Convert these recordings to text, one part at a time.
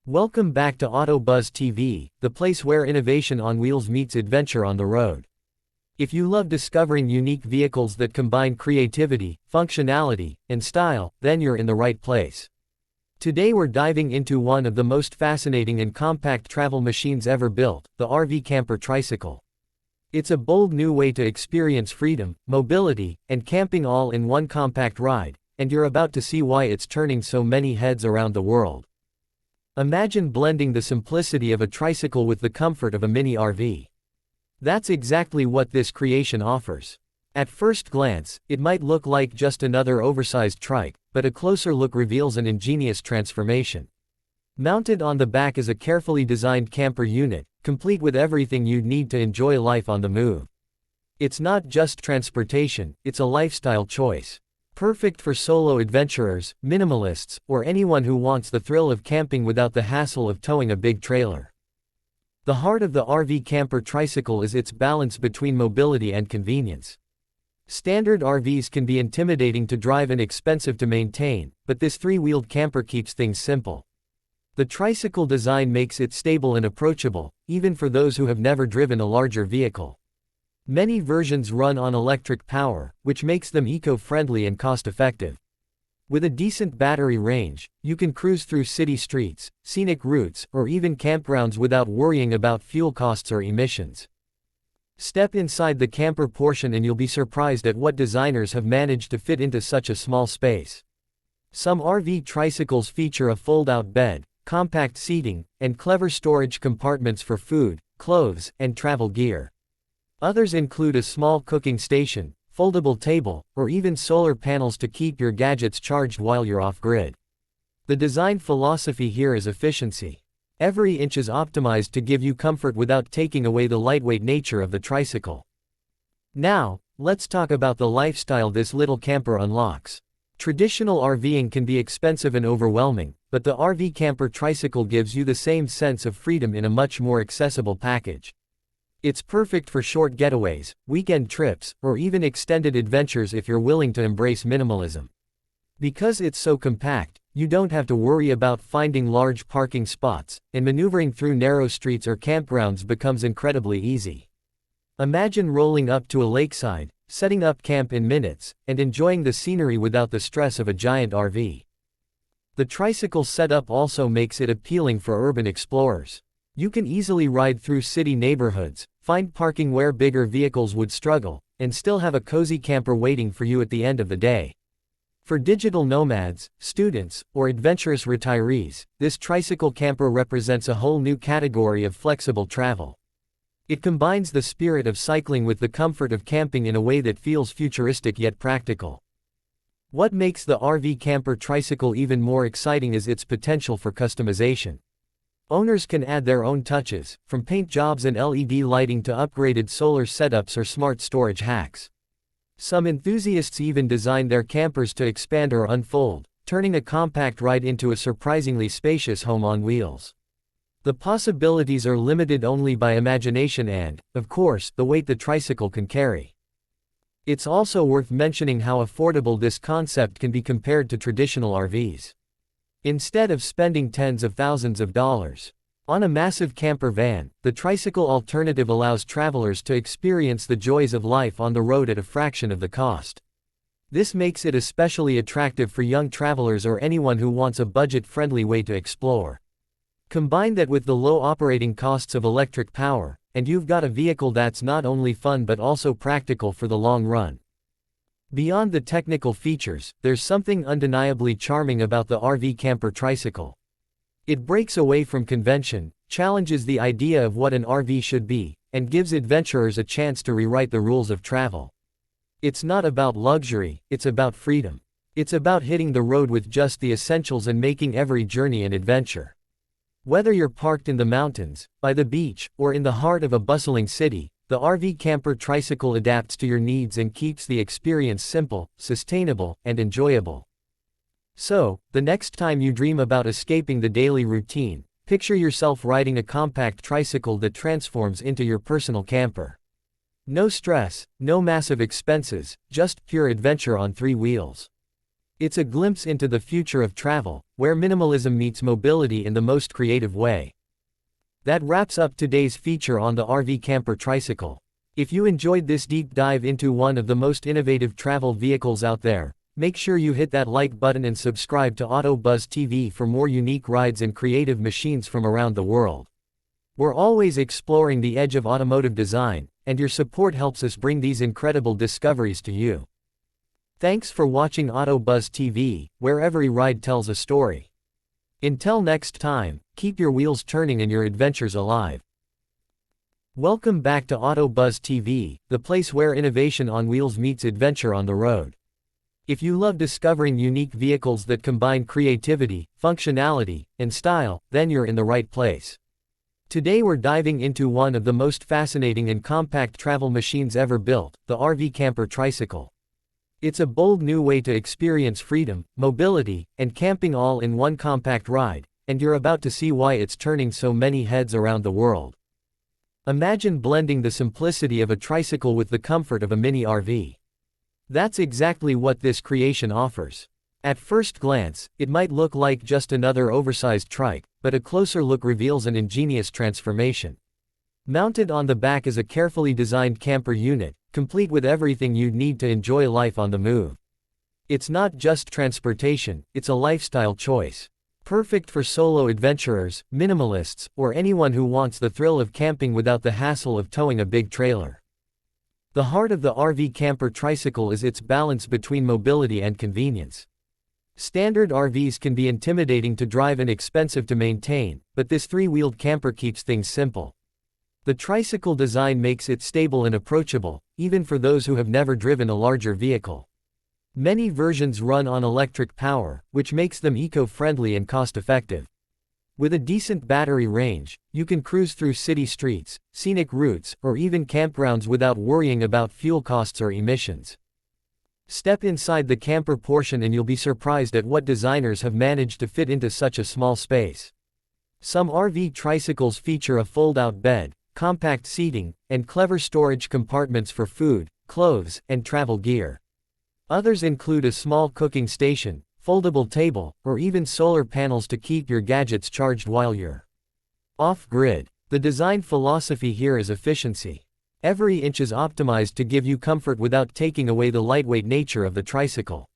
Welcome back to Auto Buzz TV, the place where innovation on wheels meets adventure on the road. If you love discovering unique vehicles that combine creativity, functionality, and style, then you're in the right place. Today we're diving into one of the most fascinating and compact travel machines ever built, the RV Camper Tricycle. It's a bold new way to experience freedom, mobility, and camping all in one compact ride, and you're about to see why it's turning so many heads around the world. Imagine blending the simplicity of a tricycle with the comfort of a mini RV. That's exactly what this creation offers. At first glance, it might look like just another oversized trike, but a closer look reveals an ingenious transformation. Mounted on the back is a carefully designed camper unit, complete with everything you'd need to enjoy life on the move. It's not just transportation, it's a lifestyle choice. Perfect for solo adventurers, minimalists, or anyone who wants the thrill of camping without the hassle of towing a big trailer. The heart of the RV Camper Tricycle is its balance between mobility and convenience. Standard RVs can be intimidating to drive and expensive to maintain, but this three-wheeled camper keeps things simple. The tricycle design makes it stable and approachable, even for those who have never driven a larger vehicle. Many versions run on electric power, which makes them eco-friendly and cost-effective. With a decent battery range, you can cruise through city streets, scenic routes, or even campgrounds without worrying about fuel costs or emissions. Step inside the camper portion and you'll be surprised at what designers have managed to fit into such a small space. Some RV tricycles feature a fold-out bed, compact seating, and clever storage compartments for food, clothes, and travel gear. Others include a small cooking station, foldable table, or even solar panels to keep your gadgets charged while you're off-grid. The design philosophy here is efficiency. Every inch is optimized to give you comfort without taking away the lightweight nature of the tricycle. Now, let's talk about the lifestyle this little camper unlocks. Traditional RVing can be expensive and overwhelming, but the RV Camper Tricycle gives you the same sense of freedom in a much more accessible package. It's perfect for short getaways, weekend trips, or even extended adventures if you're willing to embrace minimalism. Because it's so compact, you don't have to worry about finding large parking spots, and maneuvering through narrow streets or campgrounds becomes incredibly easy. Imagine rolling up to a lakeside, setting up camp in minutes, and enjoying the scenery without the stress of a giant RV. The tricycle setup also makes it appealing for urban explorers. You can easily ride through city neighborhoods, find parking where bigger vehicles would struggle, and still have a cozy camper waiting for you at the end of the day. For digital nomads, students, or adventurous retirees, this tricycle camper represents a whole new category of flexible travel. It combines the spirit of cycling with the comfort of camping in a way that feels futuristic yet practical. What makes the RV Camper Tricycle even more exciting is its potential for customization. Owners can add their own touches, from paint jobs and LED lighting to upgraded solar setups or smart storage hacks. Some enthusiasts even design their campers to expand or unfold, turning a compact ride into a surprisingly spacious home on wheels. The possibilities are limited only by imagination and, of course, the weight the tricycle can carry. It's also worth mentioning how affordable this concept can be compared to traditional RVs. Instead of spending tens of thousands of dollars on a massive camper van, the tricycle alternative allows travelers to experience the joys of life on the road at a fraction of the cost. This makes it especially attractive for young travelers or anyone who wants a budget-friendly way to explore. Combine that with the low operating costs of electric power, and you've got a vehicle that's not only fun but also practical for the long run. Beyond the technical features, there's something undeniably charming about the RV Camper Tricycle. It breaks away from convention, challenges the idea of what an RV should be, and gives adventurers a chance to rewrite the rules of travel. It's not about luxury, it's about freedom. It's about hitting the road with just the essentials and making every journey an adventure. Whether you're parked in the mountains, by the beach, or in the heart of a bustling city, the RV Camper Tricycle adapts to your needs and keeps the experience simple, sustainable, and enjoyable. So, the next time you dream about escaping the daily routine, picture yourself riding a compact tricycle that transforms into your personal camper. No stress, no massive expenses, just pure adventure on three wheels. It's a glimpse into the future of travel, where minimalism meets mobility in the most creative way. That wraps up today's feature on the RV Camper Tricycle. If you enjoyed this deep dive into one of the most innovative travel vehicles out there, make sure you hit that like button and subscribe to AutoBuzz TV for more unique rides and creative machines from around the world. We're always exploring the edge of automotive design, and your support helps us bring these incredible discoveries to you. Thanks for watching AutoBuzz TV, where every ride tells a story. Until next time, keep your wheels turning and your adventures alive. Welcome back to AutoBuzz TV, the place where innovation on wheels meets adventure on the road. If you love discovering unique vehicles that combine creativity, functionality, and style, then you're in the right place. Today we're diving into one of the most fascinating and compact travel machines ever built, the RV Camper Tricycle. It's a bold new way to experience freedom, mobility, and camping all in one compact ride, and you're about to see why it's turning so many heads around the world. Imagine blending the simplicity of a tricycle with the comfort of a mini RV. That's exactly what this creation offers. At first glance, it might look like just another oversized trike, but a closer look reveals an ingenious transformation. Mounted on the back is a carefully designed camper unit, complete with everything you'd need to enjoy life on the move. It's not just transportation, it's a lifestyle choice. Perfect for solo adventurers, minimalists, or anyone who wants the thrill of camping without the hassle of towing a big trailer. The heart of the RV Camper Tricycle is its balance between mobility and convenience. Standard RVs can be intimidating to drive and expensive to maintain, but this three-wheeled camper keeps things simple. The tricycle design makes it stable and approachable, even for those who have never driven a larger vehicle. Many versions run on electric power, which makes them eco-friendly and cost-effective. With a decent battery range, you can cruise through city streets, scenic routes, or even campgrounds without worrying about fuel costs or emissions. Step inside the camper portion and you'll be surprised at what designers have managed to fit into such a small space. Some RV tricycles feature a fold-out bed, compact seating, and clever storage compartments for food, clothes, and travel gear. Others include a small cooking station, foldable table, or even solar panels to keep your gadgets charged while you're off-grid. The design philosophy here is efficiency. Every inch is optimized to give you comfort without taking away the lightweight nature of the tricycle.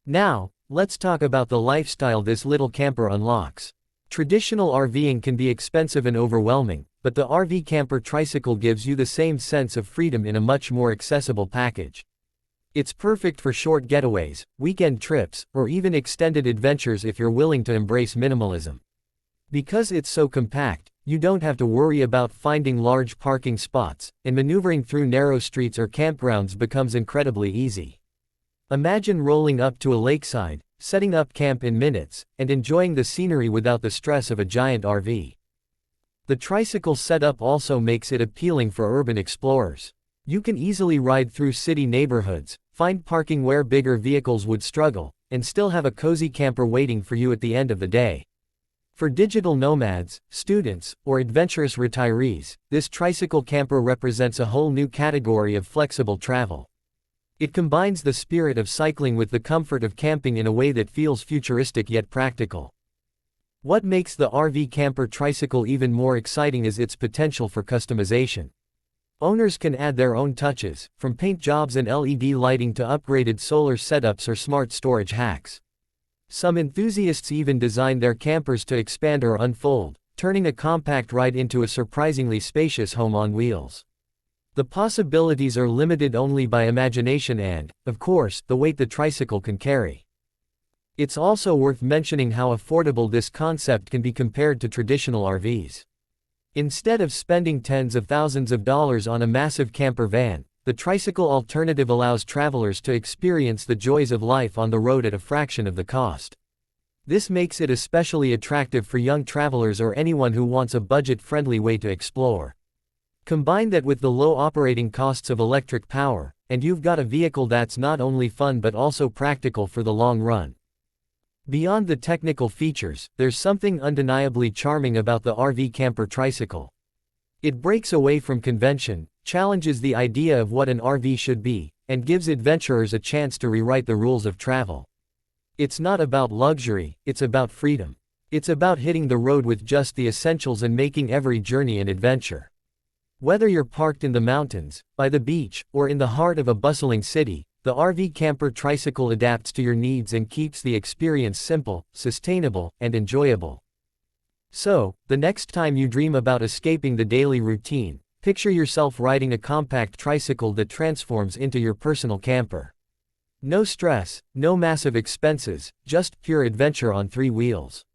Now, let's talk about the lifestyle this little camper unlocks. Traditional RVing can be expensive and overwhelming, but the RV Camper Tricycle gives you the same sense of freedom in a much more accessible package. It's perfect for short getaways, weekend trips, or even extended adventures if you're willing to embrace minimalism. Because it's so compact, you don't have to worry about finding large parking spots, and maneuvering through narrow streets or campgrounds becomes incredibly easy. Imagine rolling up to a lakeside, setting up camp in minutes, and enjoying the scenery without the stress of a giant RV. The tricycle setup also makes it appealing for urban explorers. You can easily ride through city neighborhoods, find parking where bigger vehicles would struggle, and still have a cozy camper waiting for you at the end of the day. For digital nomads, students, or adventurous retirees, this tricycle camper represents a whole new category of flexible travel. It combines the spirit of cycling with the comfort of camping in a way that feels futuristic yet practical. What makes the RV Camper Tricycle even more exciting is its potential for customization. Owners can add their own touches, from paint jobs and LED lighting to upgraded solar setups or smart storage hacks. Some enthusiasts even design their campers to expand or unfold, turning a compact ride into a surprisingly spacious home on wheels. The possibilities are limited only by imagination and, of course, the weight the tricycle can carry. It's also worth mentioning how affordable this concept can be compared to traditional RVs. Instead of spending tens of thousands of dollars on a massive camper van, the tricycle alternative allows travelers to experience the joys of life on the road at a fraction of the cost. This makes it especially attractive for young travelers or anyone who wants a budget-friendly way to explore. Combine that with the low operating costs of electric power, and you've got a vehicle that's not only fun but also practical for the long run. Beyond the technical features, there's something undeniably charming about the RV Camper Tricycle. It breaks away from convention, challenges the idea of what an RV should be, and gives adventurers a chance to rewrite the rules of travel. It's not about luxury, it's about freedom. It's about hitting the road with just the essentials and making every journey an adventure. Whether you're parked in the mountains, by the beach, or in the heart of a bustling city, the RV Camper Tricycle adapts to your needs and keeps the experience simple, sustainable, and enjoyable. So, the next time you dream about escaping the daily routine, picture yourself riding a compact tricycle that transforms into your personal camper. No stress, no massive expenses, just pure adventure on 3 wheels.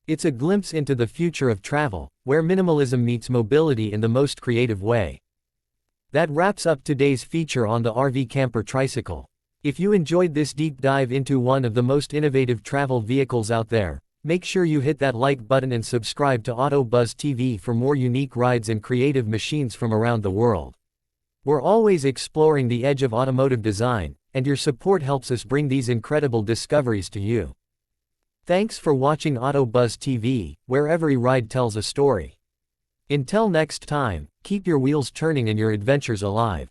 It's a glimpse into the future of travel, where minimalism meets mobility in the most creative way. That wraps up today's feature on the RV Camper Tricycle. If you enjoyed this deep dive into one of the most innovative travel vehicles out there, make sure you hit that like button and subscribe to AutoBuzz TV for more unique rides and creative machines from around the world. We're always exploring the edge of automotive design, and your support helps us bring these incredible discoveries to you. Thanks for watching AutoBuzz TV, where every ride tells a story. Until next time, keep your wheels turning and your adventures alive.